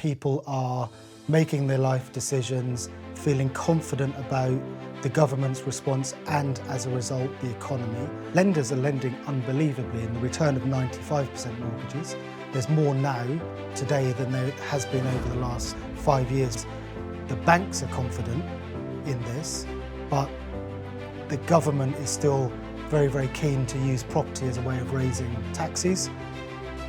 people are making their life decisions, feeling confident about the government's response and, as a result, the economy. Lenders are lending unbelievably in the return of 95% mortgages. There's more now, today, than there has been over the last 5 years. The banks are confident in this, but the government is still very, very keen to use property as a way of raising taxes.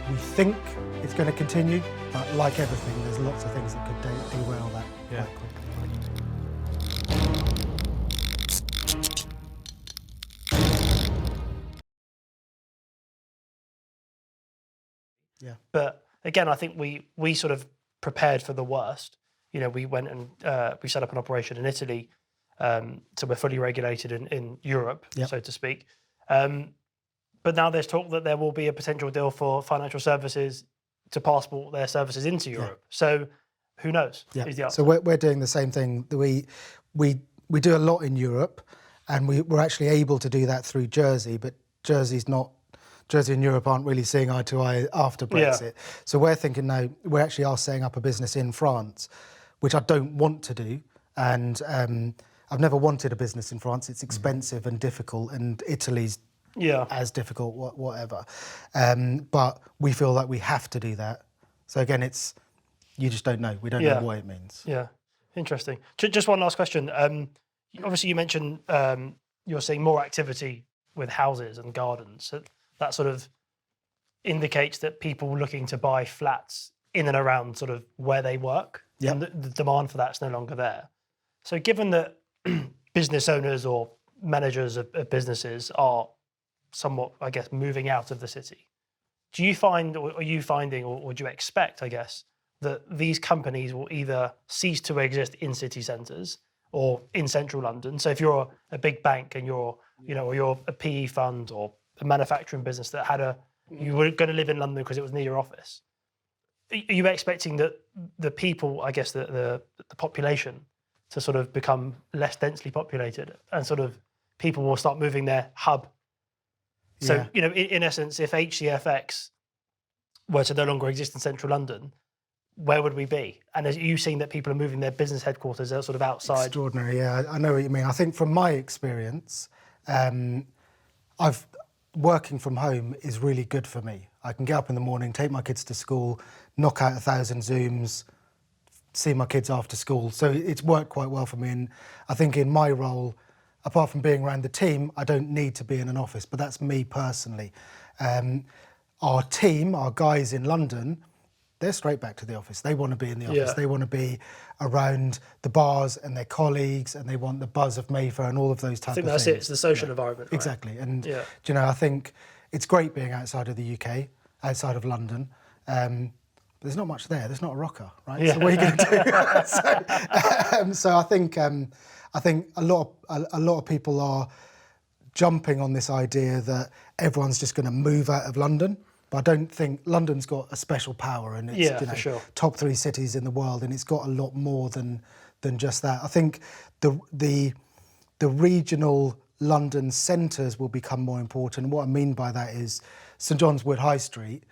We think it's going to continue, but like everything, there's lots of things that could derail that quite quickly. Yeah. But again, I think we sort of prepared for the worst. You know, we went and we set up an operation in Italy, so we're fully regulated in Europe, so to speak. But now there's talk that there will be a potential deal for financial services to passport their services into Europe. So who knows? Is the answer. So we're doing the same thing. We do a lot in Europe, and we're actually able to do that through Jersey, but Jersey and Europe aren't really seeing eye to eye after Brexit. So we're thinking now, we actually are setting up a business in France, which I don't want to do. And I've never wanted a business in France. It's expensive and difficult, and Italy's as difficult, whatever. But we feel like we have to do that. So again, you just don't know. We don't know what it means. Yeah, interesting. Just one last question. Obviously, you mentioned you're seeing more activity with houses and gardens. So that sort of indicates that people looking to buy flats in and around sort of where they work, and the demand for that's no longer there. So given that business owners or managers of businesses are somewhat, I guess, moving out of the city, do you find, or are you finding, or do you expect, I guess, that these companies will either cease to exist in city centres or in central London? So if you're a big bank and you're a PE fund or a manufacturing business that you were going to live in London because it was near your office, are you expecting that the people, I guess, the population to sort of become less densely populated, and sort of people will start moving their hub? So, you know, in essence, if HCFX were to no longer exist in central London, where would we be? And are you seeing that people are moving their business headquarters sort of outside? Extraordinary, yeah. I know what you mean. I think from my experience, working from home is really good for me. I can get up in the morning, take my kids to school, knock out 1,000 Zooms, see my kids after school. So it's worked quite well for me. And I think in my role, apart from being around the team, I don't need to be in an office, but that's me personally. Our team, our guys in London, they're straight back to the office. They want to be in the office. They want to be around the bars and their colleagues, and they want the buzz of Mayfair and all of those types of things. I think that's it. It's the social environment, right? Exactly. And, you know, I think it's great being outside of the UK, outside of London. But there's not much there. There's not a rocker, right? So what are you going to do? So I think a lot of people are jumping on this idea that everyone's just going to move out of London. But I don't think London's got a special power, and it's top 3 cities in the world, and it's got a lot more than just that. I think the regional London centres will become more important. What I mean by that is St John's Wood High Street,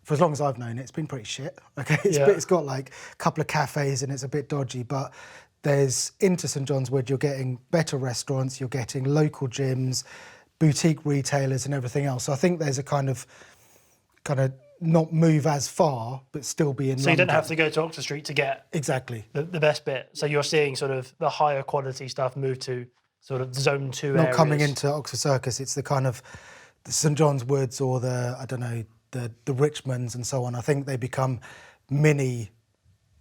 for as long as I've known it, it's been pretty shit. Okay, it's got like a couple of cafes and it's a bit dodgy, but there's into St John's Wood, you're getting better restaurants, you're getting local gyms, boutique retailers, and everything else. So I think there's a kind of not move as far, but still be in London. So you don't have to go to Oxford Street to get the best bit. So you're seeing sort of the higher quality stuff move to sort of zone 2 areas. Not coming into Oxford Circus, it's the kind of the St John's Woods or the Richmonds and so on. I think they become mini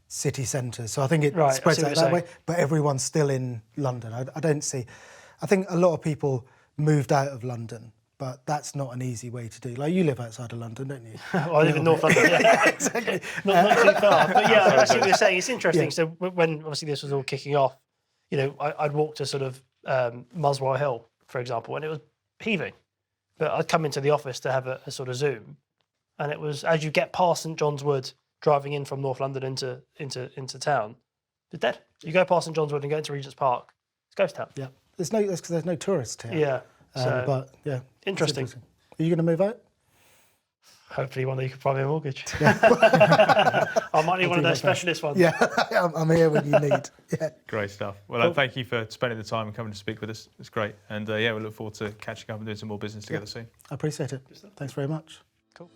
city centres. So I think it spreads out that way, but everyone's still in London. I think a lot of people moved out of London, but that's not an easy way to do. Like, you live outside of London, don't you? Well, I live in North London, exactly. not too far. But yeah, I see what you're saying. It's interesting. So when obviously this was all kicking off, you know, I'd walk to sort of Muswell Hill, for example, and it was heaving. But I'd come into the office to have a sort of Zoom, and it was, as you get past St John's Wood, driving in from North London into town, it's dead. You go past St John's Wood and go into Regent's Park, it's ghost town. Yeah, that's because there's no tourists here. Yeah. But yeah, interesting. Are you going to move out? Hopefully one that you can buy me a mortgage. I might need one of those specialist ones. Yeah, I'm here when you need. Yeah. Great stuff. Well, thank you for spending the time and coming to speak with us. It's great. And we look forward to catching up and doing some more business together soon. I appreciate it. Thanks very much. Cool.